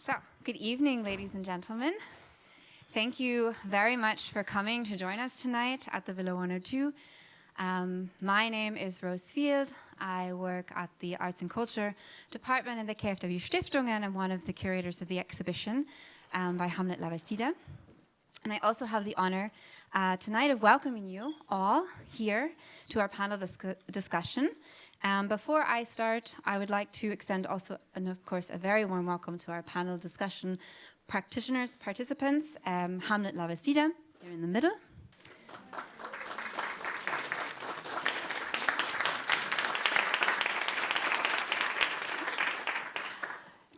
So, good evening, ladies and gentlemen. Thank you very much for coming to join us tonight at the Villa 102. My name is Rose Field. I work at the Arts and Culture Department in the KfW Stiftung, and I'm one of the curators of the exhibition by Hamlet Lavastida. And I also have the honor tonight of welcoming you all here to our panel discussion. Before I start, I would like to extend also, and of course, a very warm welcome to our panel discussion practitioners, participants, Hamlet Lavastida, here in the middle.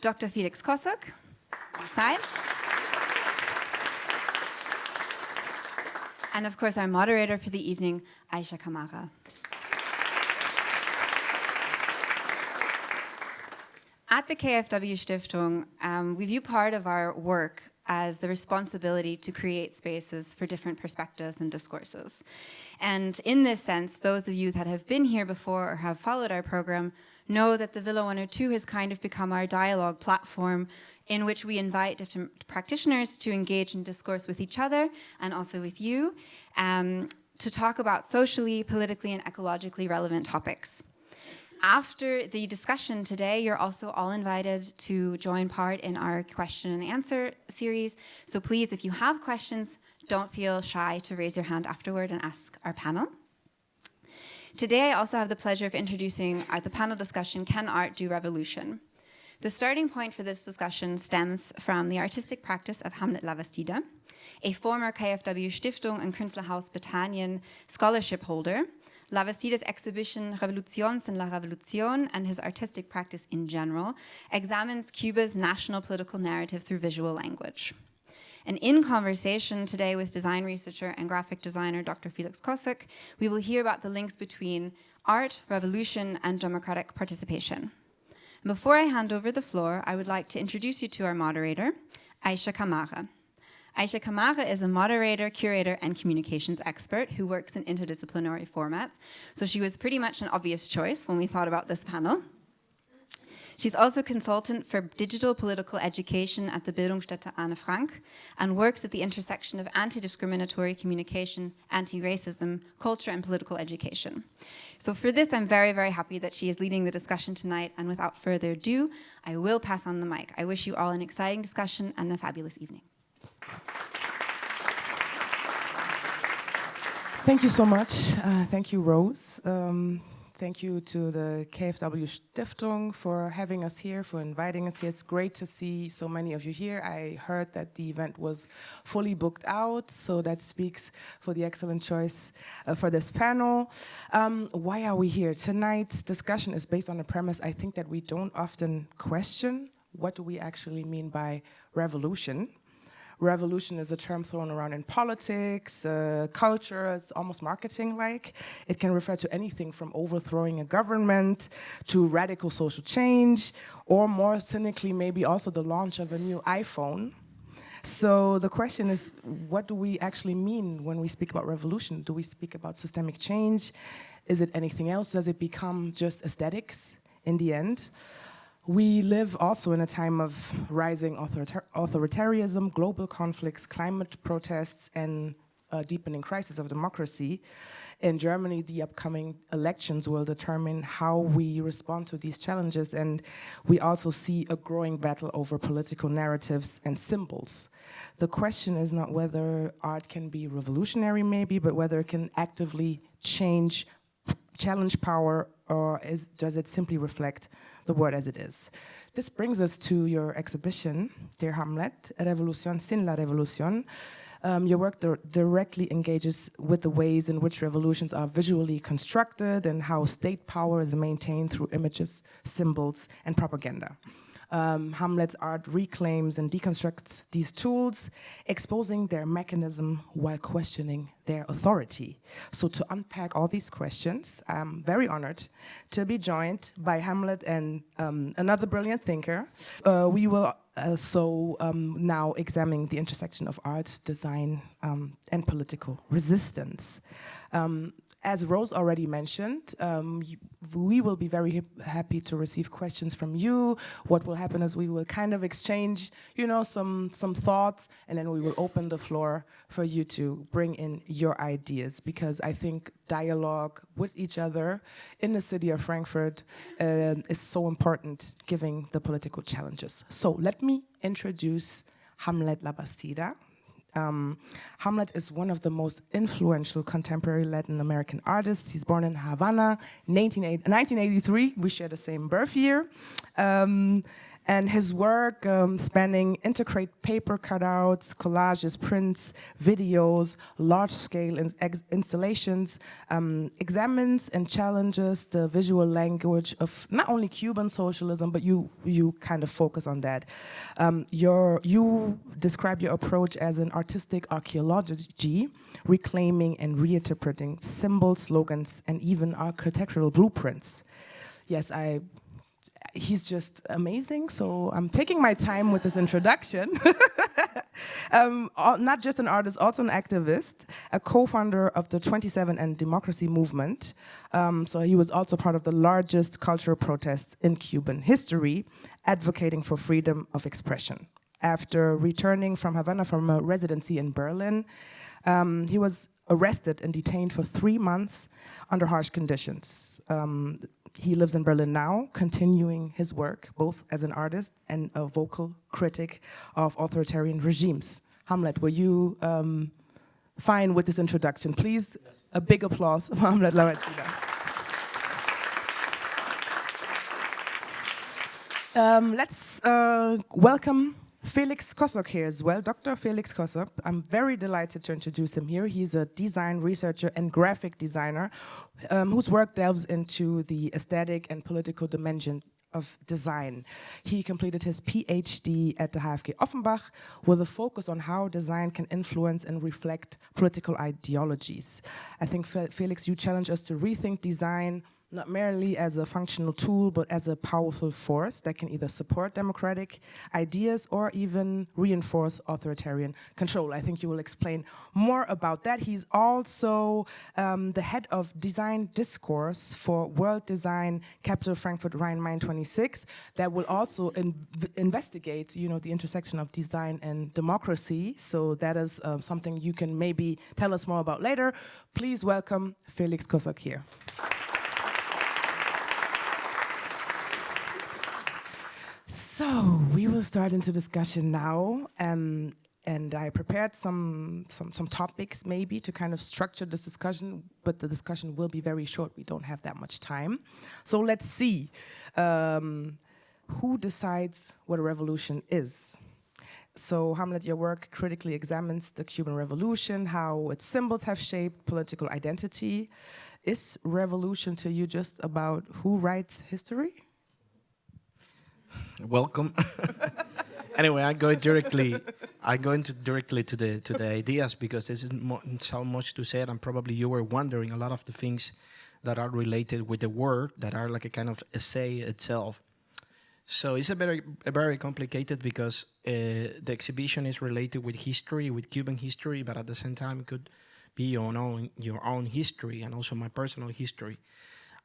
Dr. Felix Kosok, on the side. And of course, our moderator for the evening, Aisha Camara. At the KfW Stiftung, we view part of our work as the responsibility to create spaces for different perspectives and discourses. And in this sense, those of you that have been here before or have followed our program know that the Villa 102 has kind of become our dialogue platform in which we invite different practitioners to engage in discourse with each other and also with you to talk about socially, politically, and ecologically relevant topics. After the discussion today, you're also all invited to join part in our question and answer series. So please, if you have questions, don't feel shy to raise your hand afterward and ask our panel. Today, I also have the pleasure of introducing the panel discussion, Can Art Do Revolution? The starting point for this discussion stems from the artistic practice of Hamlet Lavastida, a former KfW Stiftung and Künstlerhaus Britannien scholarship holder. Lavastida's exhibition Revolutions en la Revolution and his artistic practice in general examines Cuba's national political narrative through visual language. And in conversation today with design researcher and graphic designer Dr. Felix Kosok, we will hear about the links between art, revolution, and democratic participation. Before I hand over the floor, I would like to introduce you to our moderator, Aisha Camara. Aisha Camara is a moderator, curator, and communications expert who works in interdisciplinary formats. So she was pretty much an obvious choice when we thought about this panel. She's also consultant for digital political education at the Bildungsstätte Anne Frank and works at the intersection of anti-discriminatory communication, anti-racism, culture, and political education. So for this, I'm very, very happy that she is leading the discussion tonight. And without further ado, I will pass on the mic. I wish you all an exciting discussion and a fabulous evening. Thank you so much. Thank you, Rose. Thank you to the KfW Stiftung for having us here, for inviting us here. It's great to see so many of you here. I heard that the event was fully booked out, so that speaks for the excellent choice for this panel. Why are we here? Tonight's discussion is based on a premise I think that we don't often question. What do we actually mean by revolution? Revolution is a term thrown around in politics, culture, it's almost marketing-like. It can refer to anything from overthrowing a government to radical social change, or more cynically, maybe also the launch of a new iPhone. So the question is, what do we actually mean when we speak about revolution? Do we speak about systemic change? Is it anything else? Does it become just aesthetics in the end? We live also in a time of rising authoritarianism, global conflicts, climate protests, and a deepening crisis of democracy. In Germany, the upcoming elections will determine how we respond to these challenges, and we also see a growing battle over political narratives and symbols. The question is not whether art can be revolutionary, maybe, but whether it can actively challenge power, or does it simply reflect the word as it is. This brings us to your exhibition, Dear Hamlet, Revolution sin la Revolution. Your work directly engages with the ways in which revolutions are visually constructed and how state power is maintained through images, symbols, and propaganda. Hamlet's art reclaims and deconstructs these tools, exposing their mechanism while questioning their authority. So to unpack all these questions, I'm very honored to be joined by Hamlet and another brilliant thinker. We will also now examine the intersection of art, design, and political resistance. As Rose already mentioned, we will be very happy to receive questions from you. What will happen is we will kind of exchange, you know, some thoughts, and then we will open the floor for you to bring in your ideas, because I think dialogue with each other in the city of Frankfurt is so important given the political challenges. So let me introduce Hamlet Lavastida. Hamlet is one of the most influential contemporary Latin American artists. He's born in Havana, 1983. We share the same birth year. And his work, spanning intricate paper cutouts, collages, prints, videos, large-scale installations, examines and challenges the visual language of not only Cuban socialism, but you kind of focus on that. You describe your approach as an artistic archaeology, reclaiming and reinterpreting symbols, slogans, and even architectural blueprints. Yes, he's just amazing, so I'm taking my time with this introduction. Not just an artist, also an activist, a co-founder of the 27 and Democracy movement. So he was also part of the largest cultural protests in Cuban history, advocating for freedom of expression. After returning from Havana from a residency in Berlin, he was arrested and detained for 3 months under harsh conditions. He lives in Berlin now, continuing his work, both as an artist and a vocal critic of authoritarian regimes. Hamlet, were you fine with this introduction? Please, a big applause for Hamlet Lavastida. Let's welcome Felix Kosok here as well, Dr. Felix Kosok. I'm very delighted to introduce him here. He's a design researcher and graphic designer whose work delves into the aesthetic and political dimension of design. He completed his PhD at the HFG Offenbach with a focus on how design can influence and reflect political ideologies. I think, Felix, you challenge us to rethink design not merely as a functional tool, but as a powerful force that can either support democratic ideas or even reinforce authoritarian control. I think you will explain more about that. He's also the head of design discourse for World Design Capital Frankfurt Rhine-Main 26 that will also investigate, you know, the intersection of design and democracy. So that is something you can maybe tell us more about later. Please welcome Felix Kosok here. So we will start into discussion now, and I prepared some topics maybe to kind of structure this discussion, but the discussion will be very short. We don't have that much time. So let's see who decides what a revolution is. So Hamlet, your work critically examines the Cuban Revolution, how its symbols have shaped political identity. Is revolution to you just about who writes history? Welcome. Anyway, I go directly to the ideas, because this is so much to say, and probably you were wondering a lot of the things that are related with the work that are like a kind of essay itself. So it's a very complicated, because the exhibition is related with history, with Cuban history, but at the same time it could be your own history and also my personal history.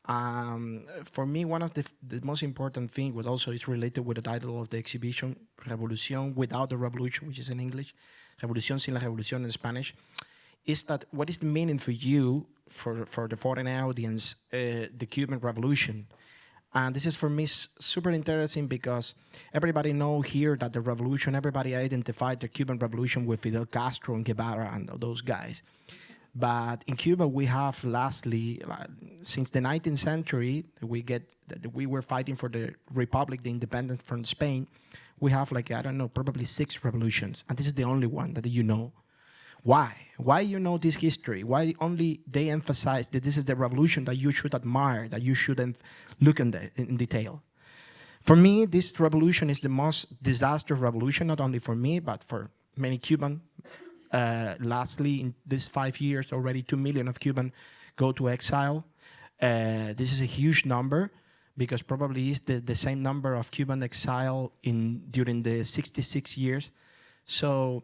For me, one of the most important thing was also is related with the title of the exhibition, Revolución without the revolution, which is in English, Revolución sin la revolución in Spanish, is that what is the meaning for you, for the foreign audience, the Cuban Revolution? And this is for me super interesting, because everybody know here that the revolution, everybody identified the Cuban Revolution with Fidel Castro and Guevara and those guys. But in Cuba, we have lastly, since the 19th century, we were fighting for the republic, the independence from Spain. We have probably 6 revolutions, and this is the only one that you know. Why? Why you know this history? Why only they emphasize that this is the revolution that you should admire, that you shouldn't look in detail? For me, this revolution is the most disastrous revolution, not only for me, but for many Cubans. Lastly, in these 5 years, already 2 million of Cubans go to exile. This is a huge number, because probably it's the same number of Cuban exile during the 66 years. So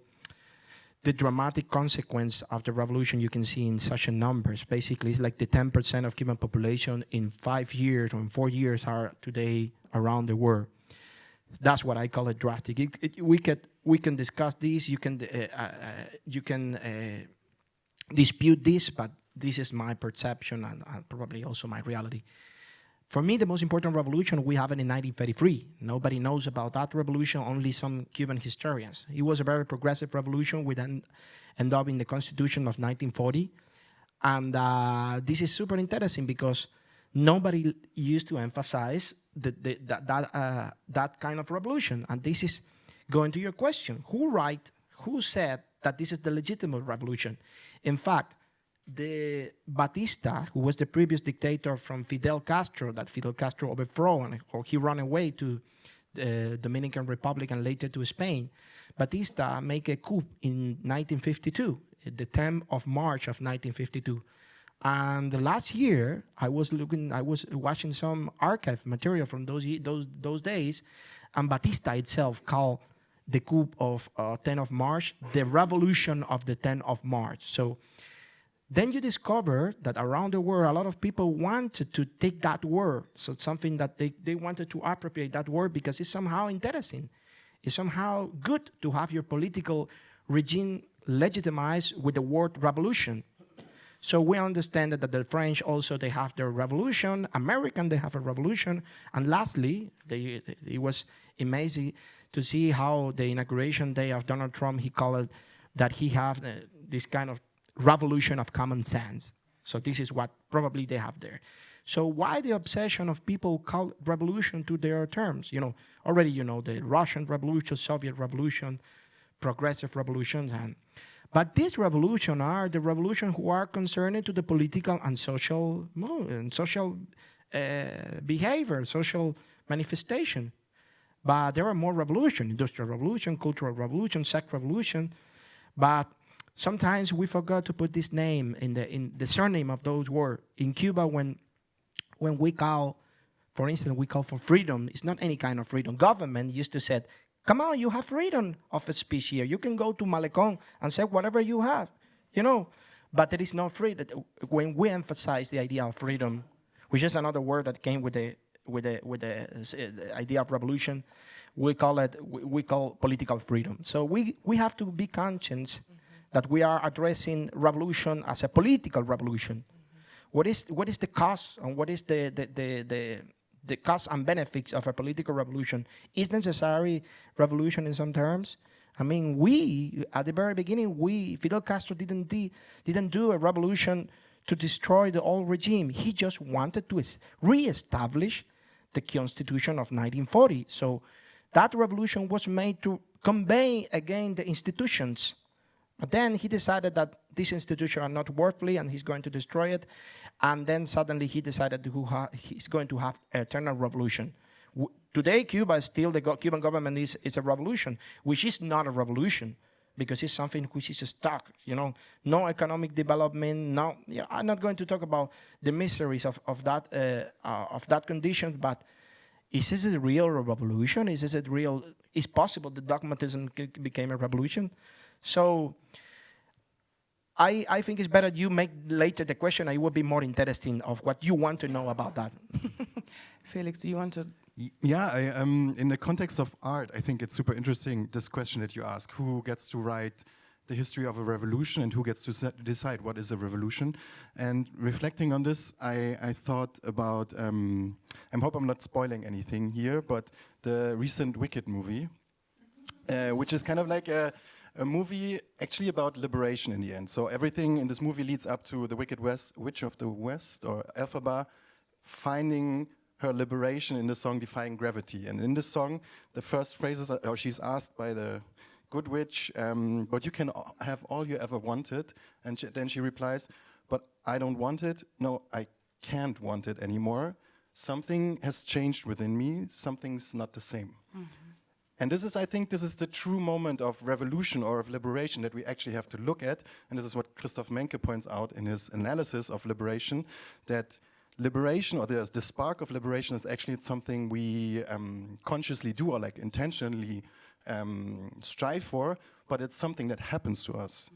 the dramatic consequence of the revolution you can see in such a numbers. Basically, it's like the 10% of Cuban population in 5 years or in 4 years are today around the world. That's what I call it drastic. We can discuss this. You can dispute this, but this is my perception and probably also my reality. For me, the most important revolution we have in 1933. Nobody knows about that revolution, only some Cuban historians. It was a very progressive revolution. We then end up in the Constitution of 1940. And this is super interesting because nobody used to emphasize that kind of revolution. And this is going to your question. Who said that this is the legitimate revolution? In fact, the Batista, who was the previous dictator from Fidel Castro, that Fidel Castro overthrew, or he ran away to the Dominican Republic and later to Spain, Batista made a coup in 1952, the 10th of March of 1952. And the last year, I was watching some archive material from those days, and Batista itself called the coup of 10th of March the revolution of the 10th of March. So then you discover that around the world, a lot of people wanted to take that word. So it's something that they wanted to appropriate that word because it's somehow interesting. It's somehow good to have your political regime legitimized with the word revolution. So we understand that the French also, they have their revolution. American, they have a revolution. And lastly, it was amazing to see how the inauguration day of Donald Trump, he called it that he have this kind of revolution of common sense. So this is what probably they have there. So why the obsession of people call revolution to their terms? Already the Russian Revolution, Soviet Revolution, progressive revolutions, but these revolutions are the revolutions who are concerned to the political and social behavior, social manifestation. But there are more revolutions: industrial revolution, cultural revolution, sex revolution. But sometimes we forgot to put this name in the surname of those words. In Cuba, when we call, for instance, we call for freedom, it's not any kind of freedom. Government used to say, come on, you have freedom of speech here. You can go to Malecon and say whatever you have, But there is no freedom. When we emphasize the idea of freedom, which is another word that came with the idea of revolution, we call political freedom. So we have to be conscious that we are addressing revolution as a political revolution. What is the cost and what is the costs and benefits of a political revolution? Is necessary revolution in some terms? I mean, at the very beginning, Fidel Castro didn't do a revolution to destroy the old regime. He just wanted to reestablish the Constitution of 1940. So that revolution was made to convey again the institutions. But then he decided that these institutions are not worthy and he's going to destroy it. And then suddenly he decided he's going to have an eternal revolution. Today, Cuba is still, the Cuban government is a revolution, which is not a revolution because it's something which is stuck, no economic development, I'm not going to talk about the miseries of that condition, but is this a real revolution? Is possible that dogmatism became a revolution? So I think it's better you make later the question. I would be more interested of what you want to know about that. Felix, do you want to? Yeah, in the context of art, I think it's super interesting, this question that you ask. Who gets to write the history of a revolution and who gets to decide what is a revolution? And reflecting on this, I thought about, I hope I'm not spoiling anything here, but the recent Wicked movie, which is kind of like a movie actually about liberation in the end. So everything in this movie leads up to the Wicked Witch of the West, or Elphaba, finding her liberation in the song Defying Gravity. And in the song, the first phrases are, she's asked by the good witch, but you can have all you ever wanted. And then she replies, but I don't want it. No, I can't want it anymore. Something has changed within me. Something's not the same. Mm-hmm. And I think this is the true moment of revolution or of liberation that we actually have to look at. And this is what Christoph Menke points out in his analysis of liberation, that liberation, or the spark of liberation, is actually something we consciously do, or like intentionally strive for, but it's something that happens to us.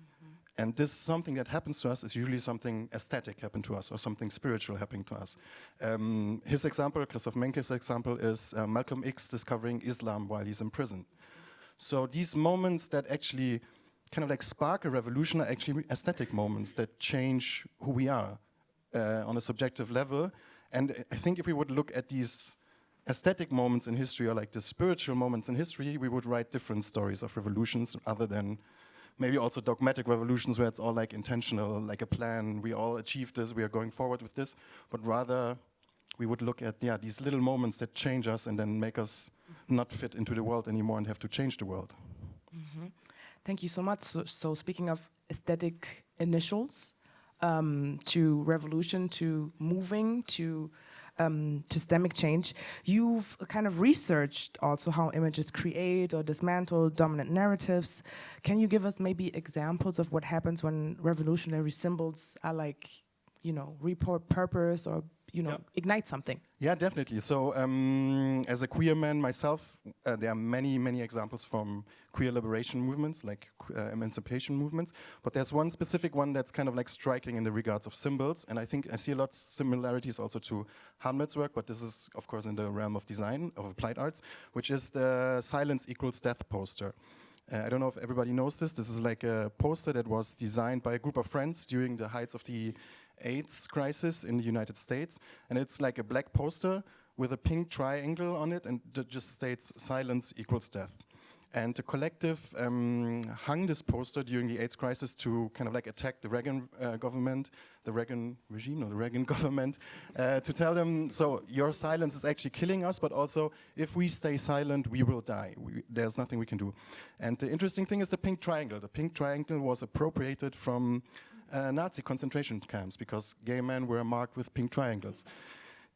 And this something that happens to us is usually something aesthetic happen to us, or something spiritual happening to us. His example, Christoph Menke's example, is Malcolm X discovering Islam while he's in prison. So these moments that actually kind of like spark a revolution are actually aesthetic moments that change who we are on a subjective level. And I think if we would look at these aesthetic moments in history, or like the spiritual moments in history, we would write different stories of revolutions, other than maybe also dogmatic revolutions where it's all like intentional, like a plan, we all achieved this, we are going forward with this, but rather we would look at these little moments that change us and then make us not fit into the world anymore and have to change the world. Thank you so much. So speaking of aesthetic initials, to revolution, to moving, to systemic change, you've kind of researched also how images create or dismantle dominant narratives. Can you give us maybe examples of what happens when revolutionary symbols are like, you know, report purpose, or, you know, ignite something? Yeah, definitely. So as a queer man myself, there are many examples from queer liberation movements, like emancipation movements. But there's one specific one that's kind of like striking in the regards of symbols. And I think I see a lot of similarities also to Hamlet's work, but this is, of course, in the realm of design, of applied arts, which is the silence equals death poster. I don't know if everybody knows this. This is like a poster that was designed by a group of friends during the heights of the AIDS crisis in the United States. And it's like a black poster with a pink triangle on it, and it just states silence equals death. And the collective hung this poster during the AIDS crisis to kind of like attack the Reagan government, the Reagan regime, or the Reagan government, to tell them, so your silence is actually killing us, but also if we stay silent, we will die. There's nothing we can do. And the interesting thing is the pink triangle. The pink triangle was appropriated from Nazi concentration camps, because gay men were marked with pink triangles.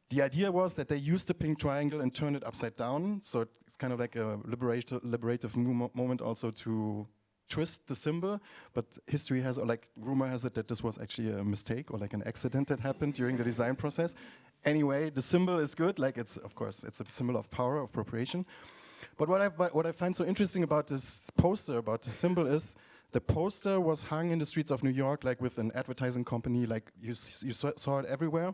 The idea was that they used the pink triangle and turned it upside down, so it's kind of like a liberative moment also to twist the symbol, but history has, or like rumor has it, that this was actually a mistake or like an accident that happened during the design process. Anyway, the symbol is good, like it's, of course, it's a symbol of power, of appropriation. But what I find so interesting about this poster, about the symbol, is the poster was hung in the streets of New York, like with an advertising company, like you saw it everywhere.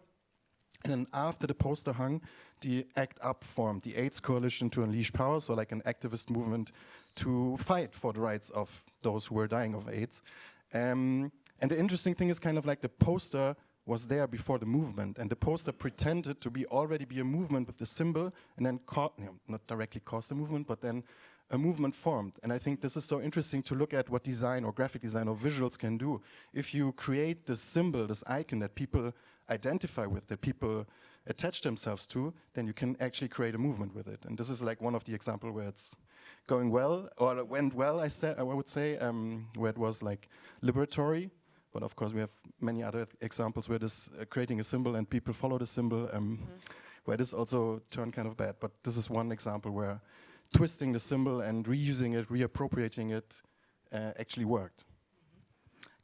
And then after the poster hung, the ACT UP formed, the AIDS Coalition to Unleash Power, so like an activist movement to fight for the rights of those who were dying of AIDS. And the interesting thing is kind of like the poster was there before the movement, and the poster pretended to already be a movement with the symbol, and then not directly caused a movement, but then a movement formed. And I think this is so interesting to look at what design or graphic design or visuals can do. If you create this symbol, this icon that people identify with, that people attach themselves to, then you can actually create a movement with it. And this is like one of the examples where it's going well, or it went well, I would say, where it was like liberatory. But of course we have many other examples where this creating a symbol and people follow the symbol, where this also turned kind of bad. But this is one example where twisting the symbol and reusing it, reappropriating it, actually worked.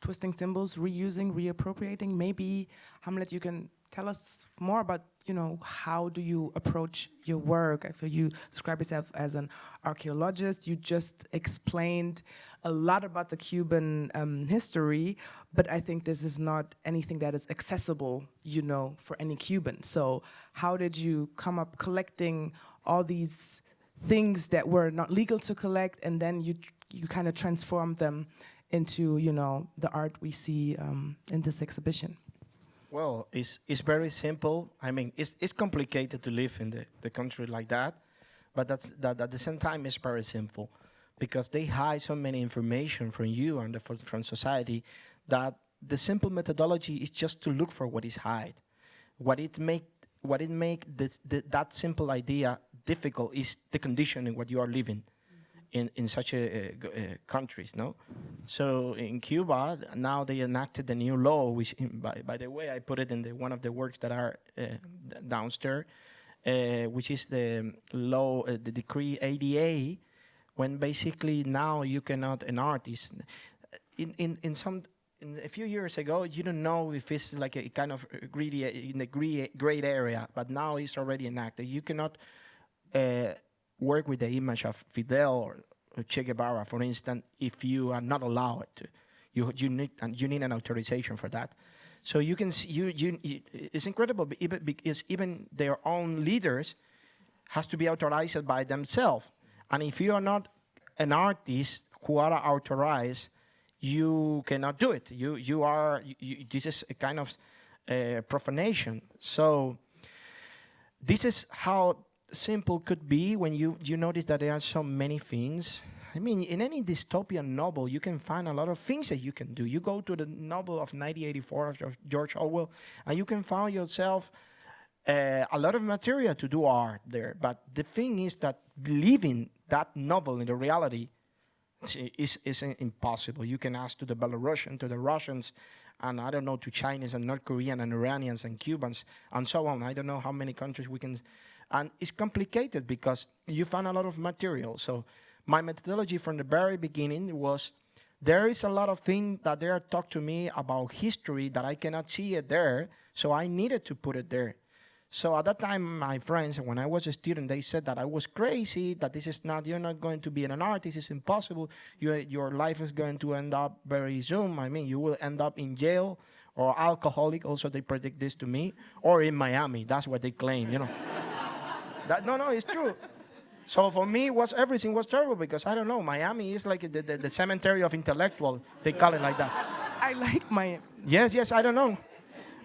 Twisting symbols, reusing, reappropriating. Maybe, Hamlet, you can tell us more about, you know, how do you approach your work? I feel you describe yourself as an archaeologist. You just explained a lot about the Cuban history, but I think this is not anything that is accessible, you know, for any Cuban. So how did you come up collecting all these things that were not legal to collect, and then you kind of transformed them into, you know, the art we see in this exhibition? Well, it's very simple. I mean, it's complicated to live in the country like that, but that at the same time it's very simple, because they hide so many information from you and from society, that the simple methodology is just to look for what is hide. What it make that simple idea difficult is the condition in what you are living in such countries, no? So in Cuba, now they enacted a new law, which, by the way, I put it in one of the works that are downstairs, which is the law, the decree 88, when basically now you cannot, an artist, in in a few years ago, you don't know if it's like a kind of greedy in the gray area, but now it's already enacted. You cannot work with the image of Fidel or Che Guevara, for instance, if you are not allowed to. You need an authorization for that. So you can see, it's incredible, because even their own leaders has to be authorized by themselves. And if you are not an artist who are authorized, you cannot do it. This is a kind of profanation. So this is how simple could be when you notice that there are so many things. I mean, in any dystopian novel, you can find a lot of things that you can do. You go to the novel of 1984 of George Orwell, and you can find yourself a lot of material to do art there. But the thing is that believing that novel in the reality is impossible. You can ask to the Belarusian, to the Russians, and I don't know, to Chinese and North Korean and Iranians and Cubans and so on. I don't know how many countries we can, and it's complicated because you find a lot of material. So my methodology from the very beginning was, there is a lot of things that they are talk to me about history that I cannot see it there, so I needed to put it there. So at that time, my friends, when I was a student, they said that I was crazy, that this is not, you're not going to be an artist, it's impossible, your life is going to end up very soon. I mean, you will end up in jail or alcoholic, also they predict this to me, or in Miami, that's what they claim, you know. No, it's true. So for me, everything was terrible because, I don't know, Miami is like the cemetery of intellectual. They call it like that. I like Miami. Yes, I don't know.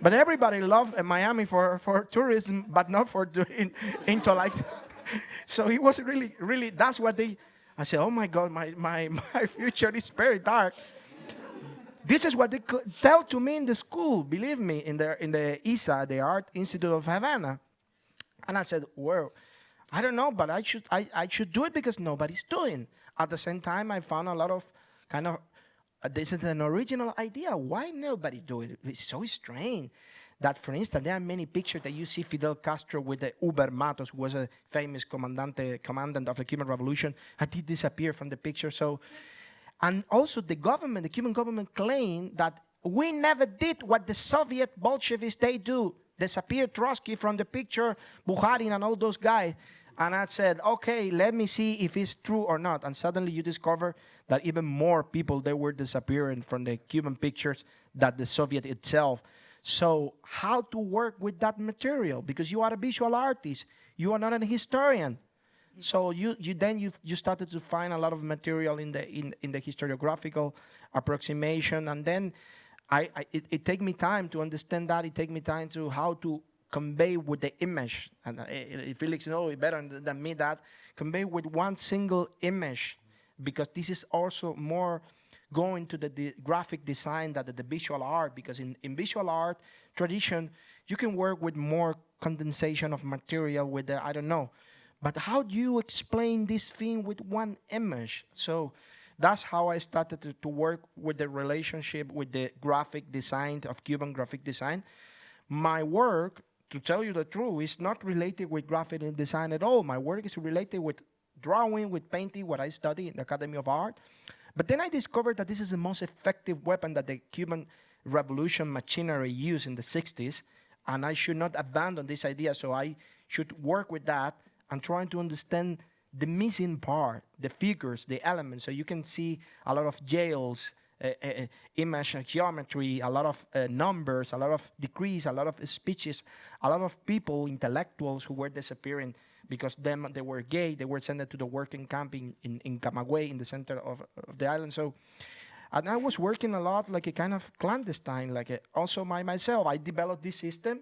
But everybody loves Miami for tourism, but not for doing intellect. So it was really, that's what I said, oh my God, my future is very dark. This is what they tell to me in the school, believe me, in the ISA, the Art Institute of Havana. And I said, well, I don't know, but I should do it because nobody's doing. At the same time, I found a lot of kind of, this is an original idea. Why nobody do it? It's so strange that, for instance, there are many pictures that you see Fidel Castro with the Uber Matos, who was a famous commandant of the Cuban Revolution, and he disappeared from the picture. So, and also the Cuban government claimed that we never did what the Soviet Bolsheviks, they do. Disappear Trotsky from the picture, Bukharin and all those guys. And I said, okay, let me see if it's true or not. And suddenly you discover that even more people, they were disappearing from the Cuban pictures than the Soviet itself. So how to work with that material? Because you are a visual artist. You are not a historian. So you started to find a lot of material in the historiographical approximation. And then it take me time to understand that. It take me time to how to convey with the image, and Felix knows better than me that, convey with one single image, because this is also more going to the graphic design than the visual art, because in visual art tradition, you can work with more condensation of material with the, I don't know, but how do you explain this thing with one image? So that's how I started to work with the relationship with the graphic design of Cuban graphic design. My work, to tell you the truth, is not related with graphic design at all. My work is related with drawing, with painting, what I study in the Academy of Art. But then I discovered that this is the most effective weapon that the Cuban Revolution machinery used in the 60s, and I should not abandon this idea, so I should work with that and trying to understand the missing part, the figures, the elements. So you can see a lot of jails, image geometry, a lot of numbers, a lot of degrees, a lot of speeches, a lot of people, intellectuals who were disappearing because they were gay, they were sent to the working camp in Camagüey, in the center of the island. So, and I was working a lot like a kind of clandestine, also myself. I developed this system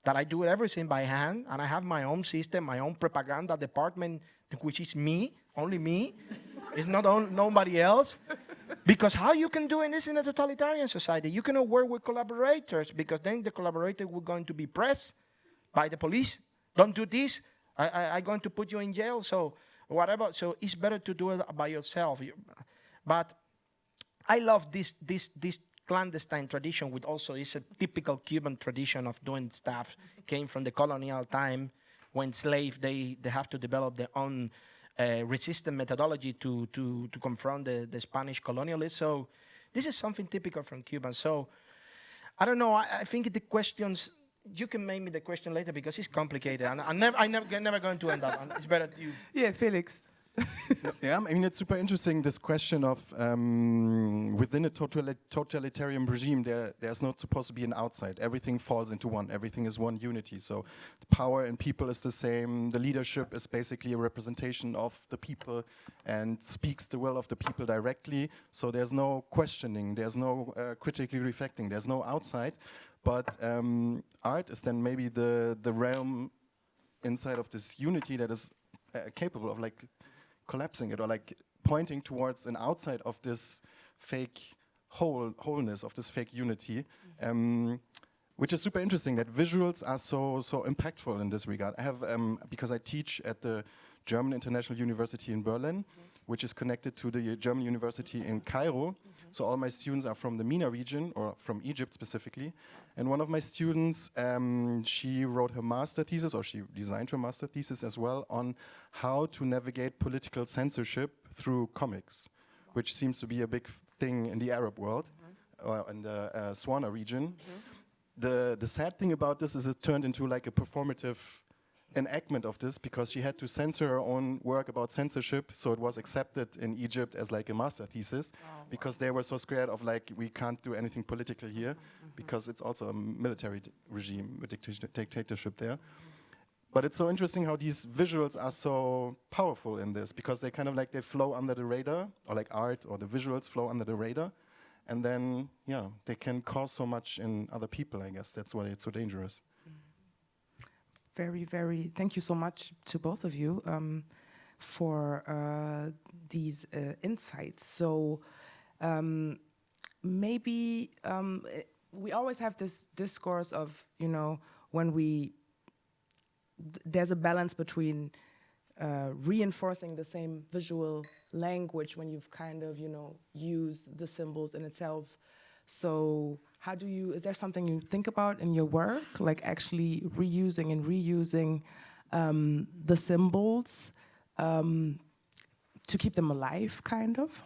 that I do everything by hand, and I have my own system, my own propaganda department, which is me, only me. It's not nobody else. Because how you can do this in a totalitarian society? You cannot work with collaborators, because then the collaborator will going to be pressed by the police. Don't do this. I'm going to put you in jail. So whatever. So it's better to do it by yourself. But I love this clandestine tradition, which also is a typical Cuban tradition of doing stuff. Came from the colonial time when slaves they have to develop their own resistant methodology to confront the Spanish colonialists. So This is something typical from Cuba. So I don't know. I think the questions, you can make me the question later because it's complicated. And I'm never going to end up. And it's better you. Yeah, Felix. Yeah, I mean, it's super interesting, this question of within a totalitarian regime, there's not supposed to be an outside. Everything falls into one. Everything is one unity. So the power in people is the same. The leadership is basically a representation of the people and speaks the will of the people directly. So there's no questioning. There's no critically reflecting. There's no outside. But art is then maybe the realm inside of this unity that is capable of like collapsing it or like pointing towards an outside of this fake wholeness, of this fake unity, which is super interesting that visuals are so impactful in this regard. I have, because I teach at the German International University in Berlin, which is connected to the German University in Cairo. So all my students are from the MENA region, or from Egypt specifically. And one of my students, she wrote her master thesis, or she designed her master thesis as well, on how to navigate political censorship through comics, which seems to be a big thing in the Arab world, or in the Swana region. The sad thing about this is it turned into like a performative enactment of this, because she had to censor her own work about censorship, so it was accepted in Egypt as like a master thesis, because they were so scared of like, we can't do anything political here, because it's also a military regime, a dictatorship there. But it's so interesting how these visuals are so powerful in this, because they kind of like, they flow under the radar, or like art or the visuals flow under the radar, and then, yeah, they can cause so much in other people, I guess. That's why it's so dangerous. Very, very, thank you so much to both of you for these insights. So maybe we always have this discourse of, you know, when there's a balance between reinforcing the same visual language when you've kind of, you know, used the symbols in itself. So how do you, is there something you think about in your work, like actually reusing and reusing the symbols to keep them alive, kind of?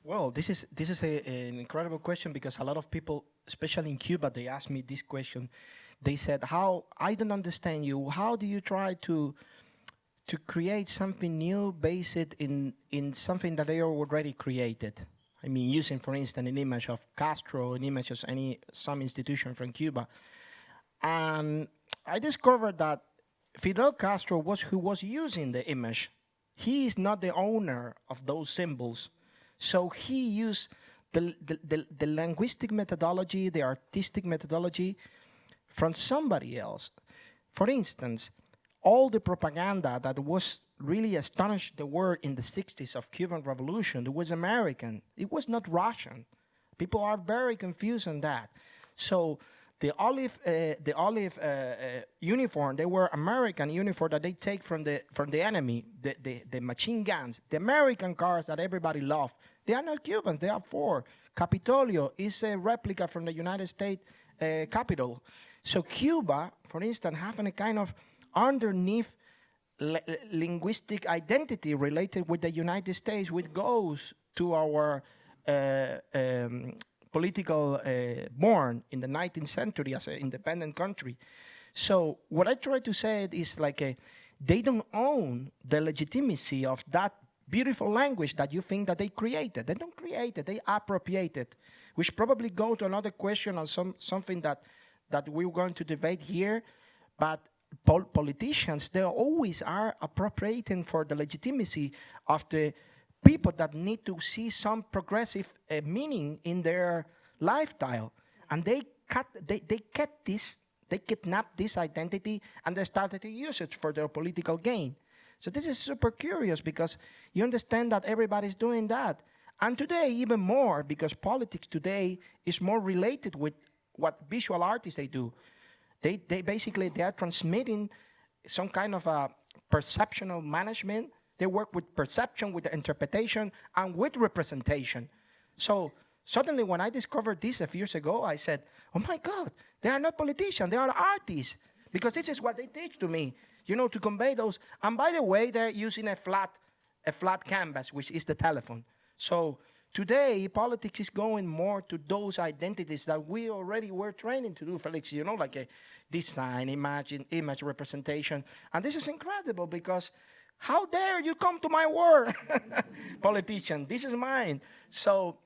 Well, this is an incredible question, because a lot of people, especially in Cuba, they ask me this question. They said, "How, I don't understand you. How do you try to create something new based in something that they already created?" I mean, using, for instance, an image of Castro, an image of some institution from Cuba. And I discovered that Fidel Castro who was using the image. He is not the owner of those symbols. So he used the linguistic methodology, the artistic methodology from somebody else. For instance, all the propaganda that was really astonished the world in the 60s of Cuban Revolution, it was American. It was not Russian. People are very confused on that. So the olive uniform, they were American uniform that they take from the enemy, the machine guns, the American cars that everybody loved. They are not Cubans, they are Ford. Capitolio is a replica from the United States Capitol. So Cuba, for instance, having a kind of underneath linguistic identity related with the United States, which goes to our political born in the 19th century as an independent country. So what I try to say is like they don't own the legitimacy of that beautiful language that you think that they created. They don't create it, they appropriate it, which probably go to another question on something that we're going to debate here. But politicians, they always are appropriating for the legitimacy of the people that need to see some progressive meaning in their lifestyle. And they kidnapped this identity and they started to use it for their political gain. So this is super curious, because you understand that everybody's doing that. And today, even more, because politics today is more related with what visual artists they do. They basically, they are transmitting some kind of a perceptual management. They work with perception, with the interpretation, and with representation. So suddenly when I discovered this a few years ago, I said, oh my God, they are not politicians, they are artists. Because this is what they teach to me, you know, to convey those. And by the way, they're using a flat canvas, which is the telephone. So today, politics is going more to those identities that we already were training to do, Felix, you know, like a design, image representation. And this is incredible because how dare you come to my world, politician, this is mine. So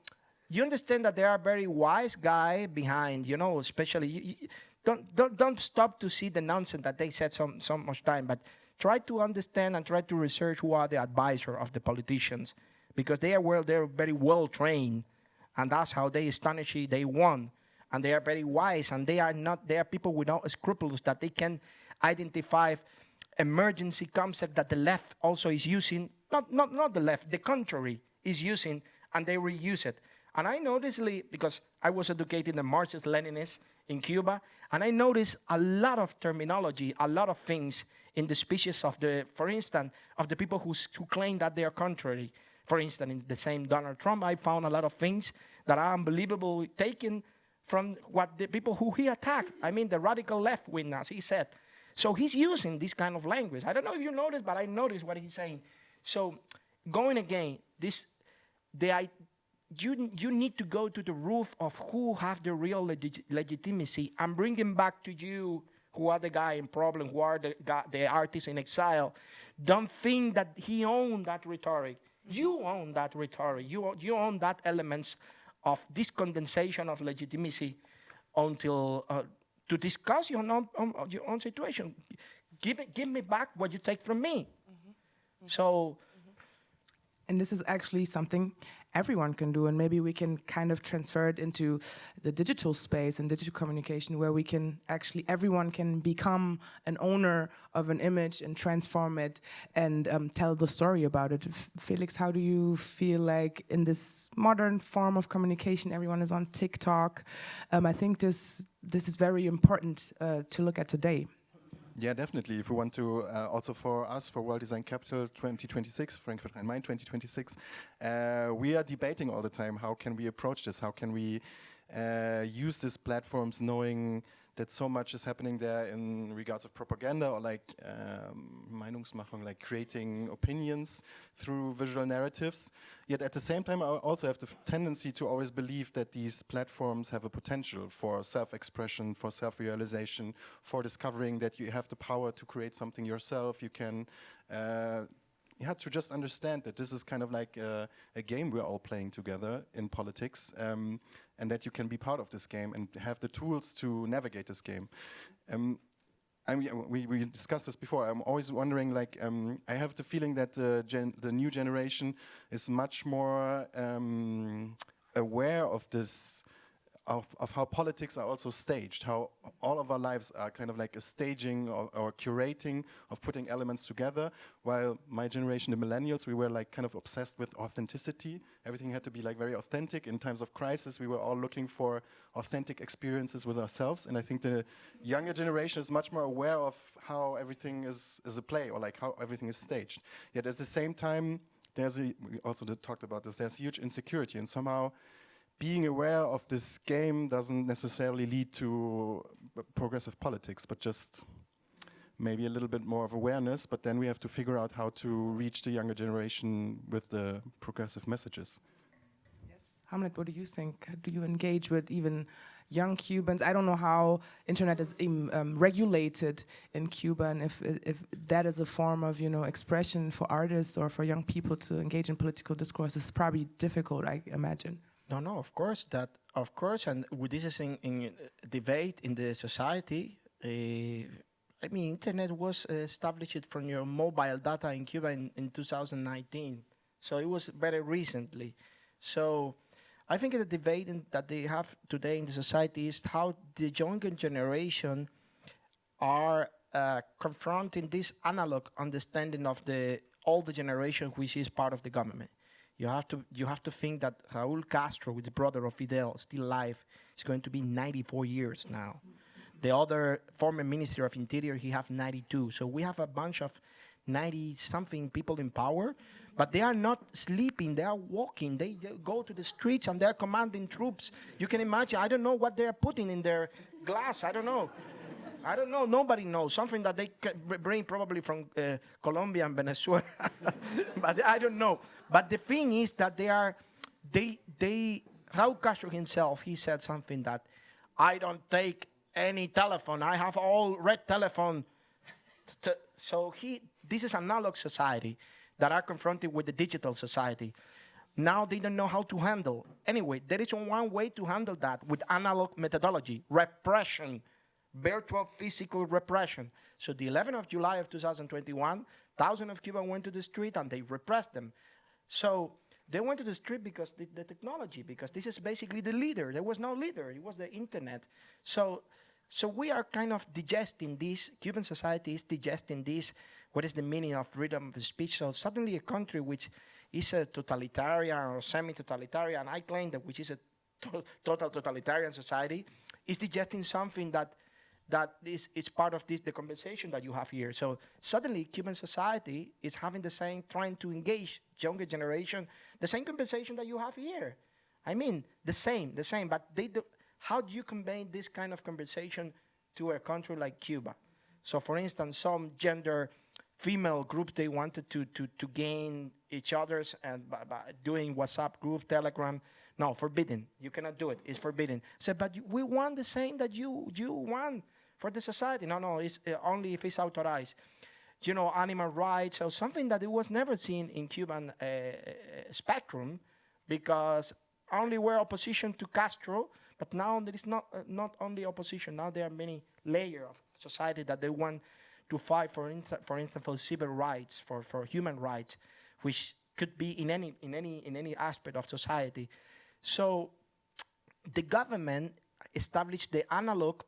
you understand that there are very wise guys behind, you know, especially, don't stop to see the nonsense that they said so much time, but try to understand and try to research who are the advisors of the politicians, because they're very well trained, and that's how they astonish you, they won, and they are very wise, and they are people without scruples that they can identify emergency concept that the left also is using, not the left, the contrary is using, and they reuse it. And I noticed, because I was educated in Marxist-Leninist in Cuba, and I noticed a lot of terminology, a lot of things in the speeches of for instance, of the people who claim that they are contrary. For instance, in the same Donald Trump, I found a lot of things that are unbelievable, taken from what the people who he attacked. I mean, the radical left wing, as he said. So he's using this kind of language. I don't know if you noticed, but I noticed what he's saying. So going again, you need to go to the root of who have the real legitimacy and bring him back to you, who are the guy in problem, who are the artist in exile. Don't think that he owned that rhetoric. You own that rhetoric. You own that elements of this condensation of legitimacy until to discuss your own situation. Give me back what you take from me. Mm-hmm. So, and this is actually something everyone can do, and maybe we can kind of transfer it into the digital space and digital communication, where we can actually, everyone can become an owner of an image and transform it and tell the story about it. Felix, how do you feel like in this modern form of communication, everyone is on TikTok? I think this is very important to look at today. Yeah, definitely. If we want to, also for us, for World Design Capital 2026, Frankfurt and Main 2026, we are debating all the time, how can we approach this? How can we use these platforms knowing that so much is happening there in regards of propaganda or like Meinungsmachung, like creating opinions through visual narratives. Yet at the same time, I also have the tendency to always believe that these platforms have a potential for self-expression, for self-realization, for discovering that you have the power to create something yourself. You can you have to just understand that this is kind of like a game we're all playing together in politics, and that you can be part of this game and have the tools to navigate this game. We discussed this before. I'm always wondering, like, I have the feeling that the new generation is much more aware of this, of how politics are also staged, how all of our lives are kind of like a staging or curating of putting elements together, while my generation, the millennials, we were like kind of obsessed with authenticity. Everything had to be like very authentic. In times of crisis, we were all looking for authentic experiences with ourselves, and I think the younger generation is much more aware of how everything is a play, or like how everything is staged. Yet at the same time, we also talked about this, there's huge insecurity, and somehow being aware of this game doesn't necessarily lead to progressive politics, but just maybe a little bit more of awareness. But then we have to figure out how to reach the younger generation with the progressive messages. Yes. Hamlet, what do you think? Do you engage with even young Cubans? I don't know how internet is regulated in Cuba, and if that is a form of, expression for artists or for young people to engage in political discourse, is probably difficult, I imagine. No, of course, and this is in debate in the society. I mean, internet was established from your mobile data in Cuba in 2019, so it was very recently. So I think the debate that they have today in the society is how the younger generation are confronting this analog understanding of the older generation, which is part of the government. You have to think that Raúl Castro, the brother of Fidel, still alive, is going to be 94 years now. The other former Minister of Interior, he have 92. So we have a bunch of 90-something people in power, but they are not sleeping, they are walking. They go to the streets and they're commanding troops. You can imagine, I don't know what they're putting in their glass, I don't know, nobody knows. Something that they bring probably from Colombia and Venezuela, but I don't know. But the thing is that Raúl Castro himself, he said something that, I don't take any telephone, I have all red telephone. So this is analog society that are confronted with the digital society. Now they don't know how to handle. Anyway, there is one way to handle that with analog methodology, repression, virtual physical repression. So the 11th of July of 2021, thousands of Cubans went to the street and they repressed them. So they went to the street because the technology, because this is basically the leader. There was no leader, it was the internet. So we are kind of digesting this, Cuban society is digesting this, what is the meaning of freedom of speech. So suddenly a country which is a totalitarian or semi-totalitarian, I claim that which is a total totalitarian society, is digesting something that is part of the conversation that you have here. So suddenly Cuban society is having the same, trying to engage younger generation, the same conversation that you have here. I mean, the same, but how do you convey this kind of conversation to a country like Cuba? So for instance, some gender female group, they wanted to gain each other's and by doing WhatsApp group, Telegram. No, forbidden. You cannot do it. It's forbidden. So, but we want the same that you want for the society. No, it's only if it's authorized. You know, animal rights, or something that it was never seen in Cuban spectrum, because only were opposition to Castro, but now there is not only opposition. Now there are many layers of society that they want to fight, for instance, for civil rights, for human rights, which could be in any aspect of society. So the government established the analog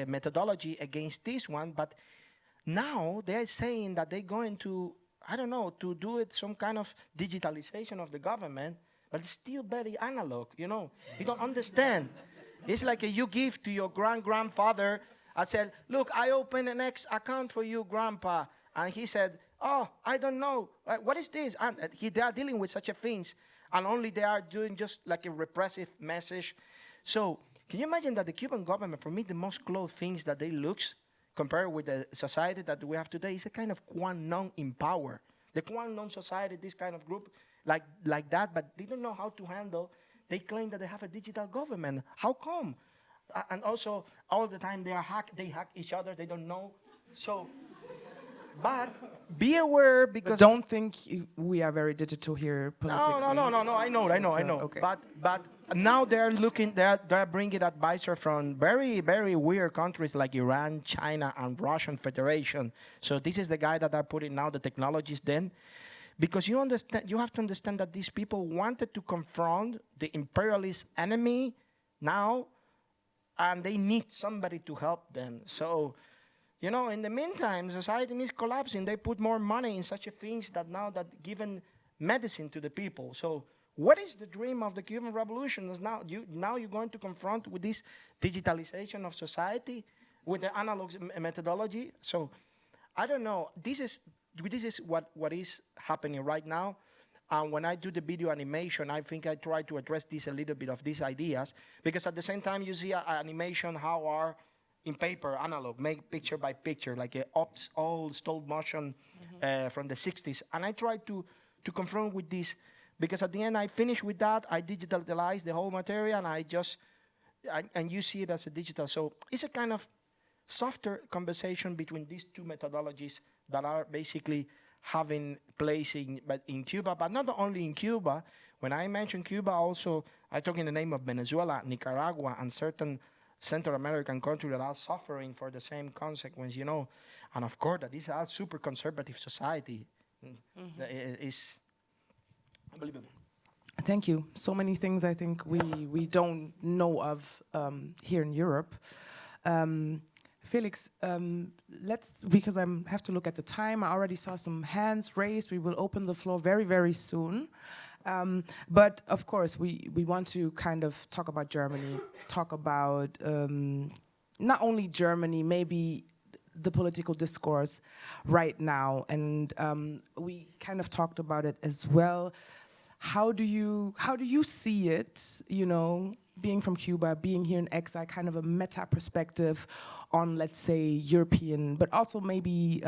methodology against this one, but now they're saying that they're going to, I don't know, to do it some kind of digitalization of the government, but it's still very analog, you know. You don't understand. It's like you give to your grandfather. I said, look, I opened an X account for you, Grandpa. And he said, oh, I don't know. What is this? And they are dealing with such a things. And only they are doing just like a repressive message. So can you imagine that the Cuban government, for me, the most close things that they looks compared with the society that we have today is a kind of Quan in power. The Quan society, this kind of group, like that, but they don't know how to handle. They claim that they have a digital government. How come? And also, all the time they hack each other. They don't know. So, but be aware, because But don't think we are very digital here politically. No. I know. Okay. But now they're looking. They're bringing advisor from very, very weird countries like Iran, China, and Russian Federation. So this is the guy that are putting now the technologies then. Because you have to understand that these people wanted to confront the imperialist enemy now, and they need somebody to help them. So, you know, in the meantime, society is collapsing. They put more money in such a things that now that given medicine to the people. So what is the dream of the Cuban Revolution? Is now you're going to confront with this digitalization of society, with the analog methodology. So I don't know. This is what is happening right now. And when I do the video animation, I think I try to address this a little bit of these ideas, because at the same time you see animation how are in paper, analog, make picture by picture, like a old stop motion from the 60s. And I try to confront with this, because at the end I finish with that, I digitalize the whole material, and and you see it as a digital. So it's a kind of softer conversation between these two methodologies that are basically having place in Cuba, but not only in Cuba. When I mention Cuba, also I talk in the name of Venezuela, Nicaragua, and certain Central American countries that are suffering for the same consequence, you know. And of course, that this is a super conservative society. It's unbelievable. Thank you. So many things I think we don't know of here in Europe. Felix, because I have to look at the time. I already saw some hands raised. We will open the floor very, very soon. But of course, we want to kind of talk about Germany, talk about not only Germany, maybe the political discourse right now. And we kind of talked about it as well. How do you see it, you know, being from Cuba, being here in exile, kind of a meta perspective on, let's say, European, but also maybe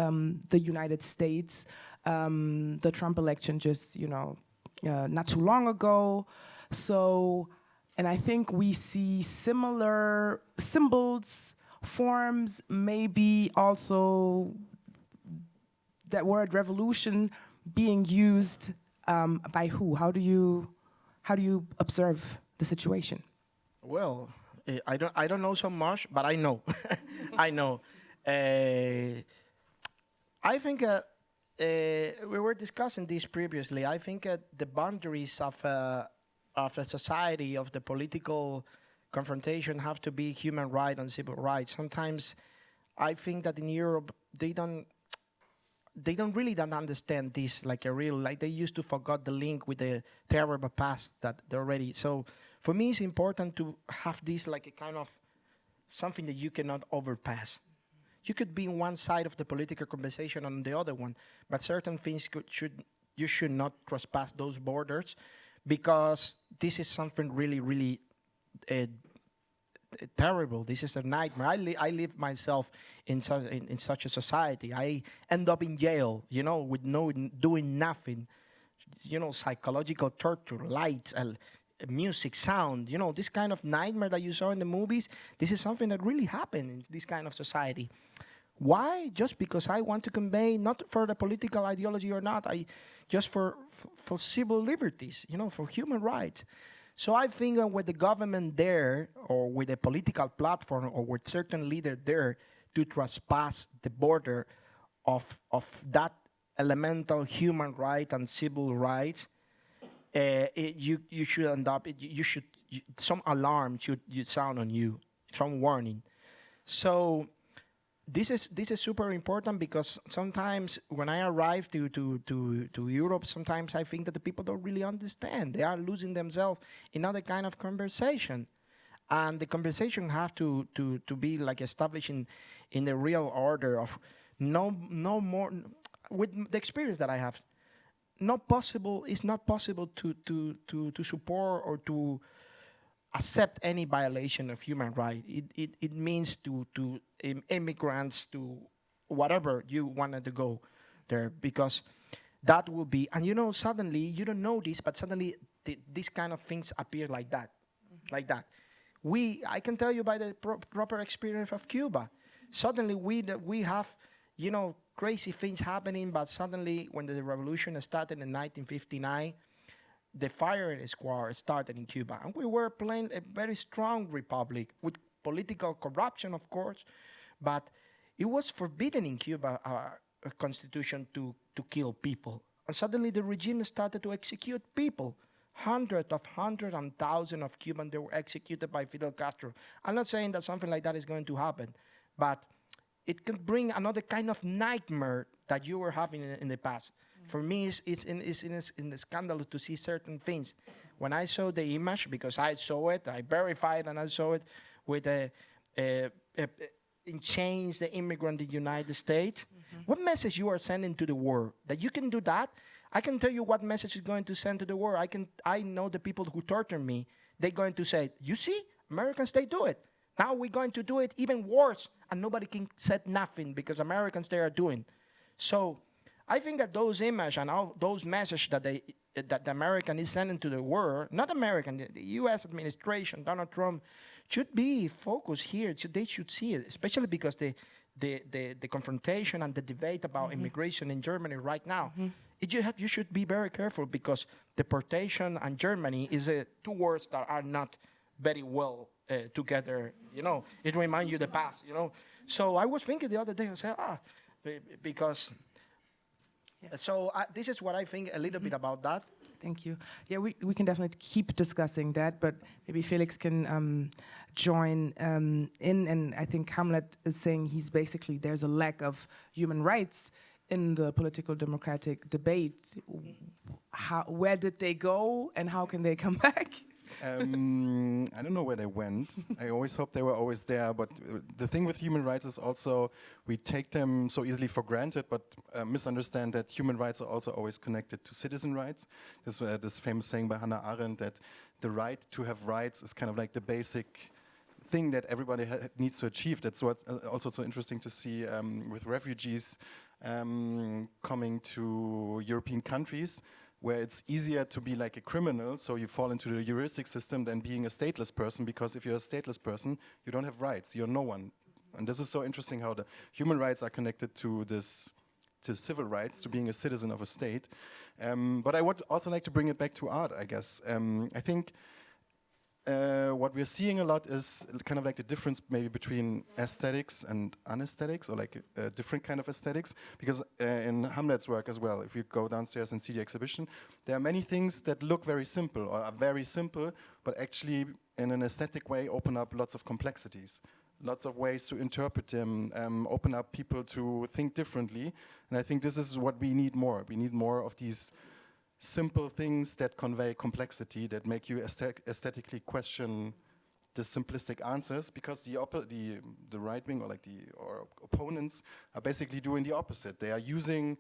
the United States, the Trump election just, you know, not too long ago. So, and I think we see similar symbols, forms, maybe also that word revolution being used by who? How do you observe the situation? Well, I don't know so much, but I know. I know. I think we were discussing this previously. I think the boundaries of a society, of the political confrontation, have to be human rights and civil rights. Sometimes I think that in Europe they don't really understand this like they used to forget the link with the terrible past that they already. So for me, it's important to have this like a kind of something that you cannot overpass. You could be on one side of the political conversation and on the other one, but certain things you should not trespass those borders, because this is something really, really terrible. This is a nightmare. I live myself in such a society. I end up in jail, with doing nothing. Psychological torture, lights, music, sound. This kind of nightmare that you saw in the movies. This is something that really happened in this kind of society. Why? Just because I want to convey, not for the political ideology or not, just for civil liberties, for human rights. So I think with the government there, or with a political platform, or with certain leader there to trespass the border of that elemental human right and civil rights, you should end up. Some alarm should sound on you, some warning. So this is super important, because sometimes when I arrive to Europe, sometimes I think that the people don't really understand. They are losing themselves in other kind of conversation, and the conversation have to be like established in the real order of no more. With the experience that I have, it's not possible to support or to accept any violation of human rights. It means to immigrants, to whatever you wanted to go there, because that will be, and suddenly, you don't know this, but suddenly these kind of things appear like that. Like that. I can tell you by the proper experience of Cuba, suddenly we have, crazy things happening, but suddenly when the revolution started in 1959, the firing squad started in Cuba, and we were playing a very strong republic with political corruption, of course, but it was forbidden in Cuba, a constitution to kill people. And suddenly the regime started to execute people. Hundreds and thousands of Cubans, they were executed by Fidel Castro. I'm not saying that something like that is going to happen, but it can bring another kind of nightmare that you were having in the past. For me, it's in the scandal to see certain things. When I saw the image, because I saw it, I verified, and I saw it with in chains, the immigrant in the United States. Mm-hmm. What message you are sending to the world? That you can do that? I can tell you what message is going to send to the world. I know the people who torture me, they're going to say, you see, Americans, they do it. Now we're going to do it even worse, and nobody can say nothing because Americans, they are doing. So I think that those images and all those messages that the American is sending to the world, not American, the U.S. administration, Donald Trump, should be focused here. They should see it, especially because the confrontation and the debate about immigration in Germany right now, you should be very careful, because deportation and Germany is two words that are not very well together. It reminds you the past. So I was thinking the other day, I said, because. Yes. So this is what I think a little bit about that. Thank you. Yeah, we can definitely keep discussing that, but maybe Felix can join in. And I think Hamlet is saying there's a lack of human rights in the political democratic debate. Where did they go, and how can they come back? I don't know where they went. I always hope they were always there. But the thing with human rights is also we take them so easily for granted, but misunderstand that human rights are also always connected to citizen rights. There's this famous saying by Hannah Arendt that the right to have rights is kind of like the basic thing that everybody needs to achieve. That's what also so interesting to see with refugees coming to European countries. where it's easier to be like a criminal, so you fall into the heuristic system, than being a stateless person, because if you're a stateless person, you don't have rights, you're no one. And this is so interesting how the human rights are connected to this, to civil rights, to being a citizen of a state. But I would also like to bring it back to art, I guess. I think what we're seeing a lot is kind of like the difference maybe between aesthetics and unesthetics, or like a different kind of aesthetics. Because in Hamlet's work as well, if you go downstairs and see the exhibition, there are many things that look very simple or are very simple, but actually in an aesthetic way open up lots of complexities. Lots of ways to interpret them, open up people to think differently. And I think this is what we need more. We need more of these simple things that convey complexity, that make you aesthetically question the simplistic answers, because the right wing, or like or opponents, are basically doing the opposite. They are using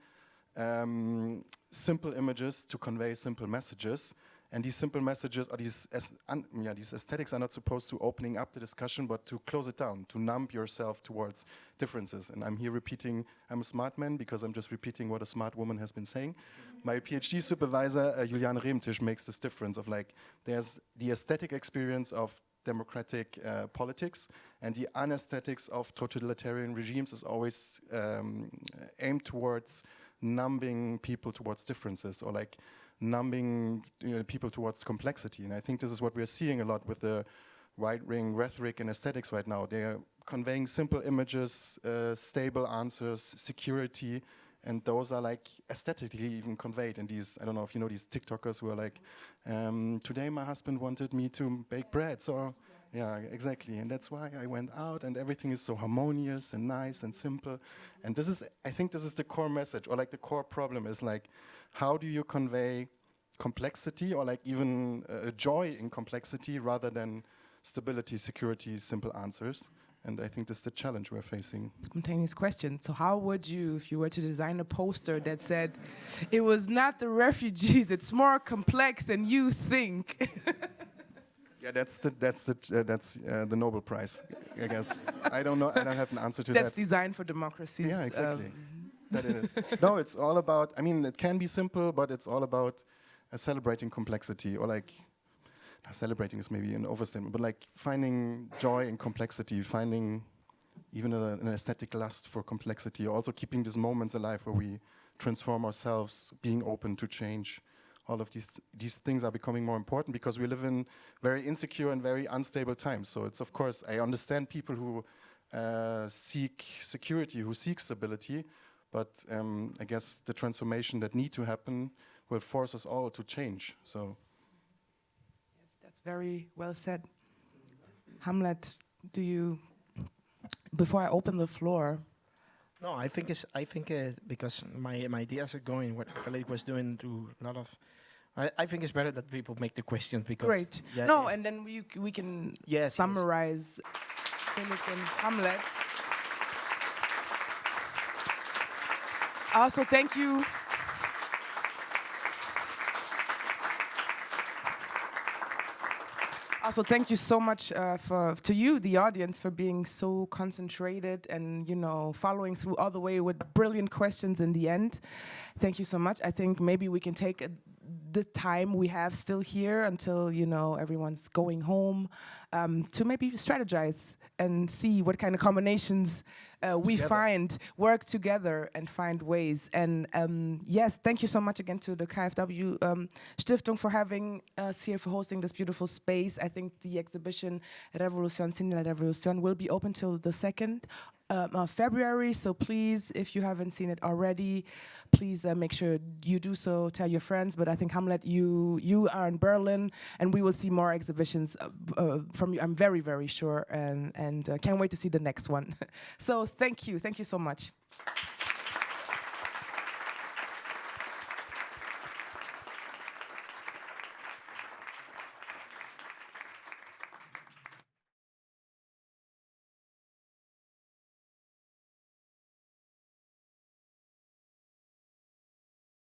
simple images to convey simple messages, and these simple messages, or these aesthetics, are not supposed to opening up the discussion, but to close it down, to numb yourself towards differences. And I'm here repeating, I'm a smart man, because I'm just repeating what a smart woman has been saying. My PhD supervisor, Juliane Remtisch, makes this difference of like, there's the aesthetic experience of democratic politics, and the unesthetics of totalitarian regimes is always aimed towards numbing people towards differences, or like numbing people towards complexity. And I think this is what we're seeing a lot with the right-wing rhetoric and aesthetics right now. They're conveying simple images, stable answers, security, and those are like aesthetically even conveyed in these, I don't know if you know these TikTokers who are like, today my husband wanted me to bake bread, so yeah, exactly, and that's why I went out, and everything is so harmonious and nice and simple. And this is, I think this is the core message, or like the core problem is like, how do you convey complexity, or like even joy in complexity, rather than stability, security, simple answers? And I think this is the challenge we're facing. Spontaneous question. So how would you, if you were to design a poster that said, it was not the refugees, it's more complex than you think? Yeah, that's the Nobel Prize, I guess. I don't know, I don't have an answer to that. That's Design for Democracy. Yeah, exactly. That it is. No, it's all about, I mean, it can be simple, but it's all about celebrating complexity, or like, celebrating is maybe an overstatement, but like finding joy in complexity, finding even an aesthetic lust for complexity, also keeping these moments alive where we transform ourselves, being open to change. All of these things are becoming more important because we live in very insecure and very unstable times. So it's, of course, I understand people who seek security, who seek stability, but I guess the transformation that need to happen will force us all to change. So. Yes, that's very well said. Hamlet, do you, before I open the floor? No, I think because my ideas are going what Felix was doing to a lot of. I think it's better that people make the questions because. Great. Yeah, no, and then we can summarize Felix and Hamlet. Also, thank you. Also, thank you so much to you, the audience, for being so concentrated and, following through all the way with brilliant questions in the end. Thank you so much. I think maybe we can take the time we have still here until, everyone's going home to maybe strategize and see what kind of combinations we find, work together and find ways. And yes, thank you so much again to the KfW Stiftung for having us here, for hosting this beautiful space. I think the exhibition Revolution sin la Revolution will be open till the 2nd of February. So please, if you haven't seen it already, please make sure you do so, tell your friends. But I think, Hamlet, you are in Berlin, and we will see more exhibitions from you, I'm very, very sure, and can't wait to see the next one. So thank you so much.